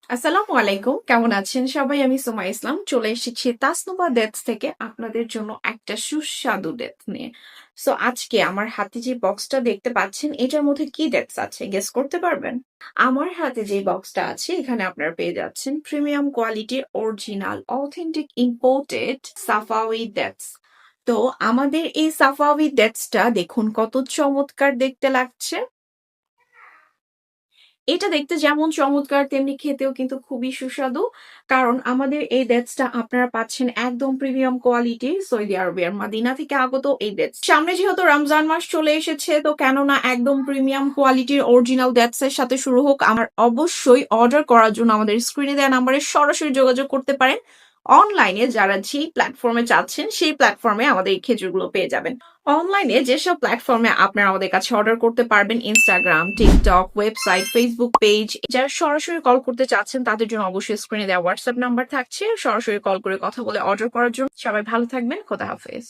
আসসালামু আলাইকুম। কেমন আছেন সবাই? আমি সোমা ইসলাম। চলে এসেছি তাসনুভা ডেটস থেকে আপনাদের জন্য একটা সুস্বাদু ডেটস নিয়ে। সো আজকে আমার হাতে যে বক্সটা দেখতে পাচ্ছেন, এটার মধ্যে কি ডেটস আছে গেস করতে পারবেন? আমার হাতে যে বক্সটা আছে এখানে আপনারা পেয়ে যাচ্ছেন প্রিমিয়াম কোয়ালিটির অরিজিনাল অথেন্টিক ইম্পোর্টেড সাফাউই ডেটস। তো আমাদের এই সাফাউই ডেটসটা দেখুন কত চমৎকার দেখতে লাগছে। এটা দেখতে যেমন চমৎকার তেমনি খেতেও কিন্তু খুবই সুস্বাদু। কারণ আমাদের এই ডেটসটা আপনারা পাচ্ছেন একদম প্রিমিয়াম কোয়ালিটির সৌদি আরবের মাদিনা থেকে আগত এই ডেটস। সামনে যেহেতু রমজান মাস চলে এসেছে তো কেননা একদম প্রিমিয়াম কোয়ালিটির অরিজিনাল ডেটস এর সাথে শুরু হোক আমার অবশ্যই অর্ডার করার জন্য আমাদের স্ক্রিনে দেওয়া নাম্বারে সরাসরি যোগাযোগ করতে পারেন। অনলাইনে যারা যেই প্ল্যাটফর্মে চাচ্ছেন সেই প্ল্যাটফর্মে আমাদের এই খেজুরগুলো পেয়ে যাবেন। অনলাইনে যেসব প্ল্যাটফর্মে আপনারা আমাদের কাছে অর্ডার করতে পারবেন Instagram, TikTok, website, Facebook page. যারা সরাসরি কল করতে চাচ্ছেন তাদের জন্য অবশ্যই স্ক্রিনে দেওয়া হোয়াটসঅ্যাপ নাম্বার থাকছে, সরাসরি কল করে কথা বলে অর্ডার করার জন্য। সবাই ভালো থাকবেন। খোদা হাফেজ।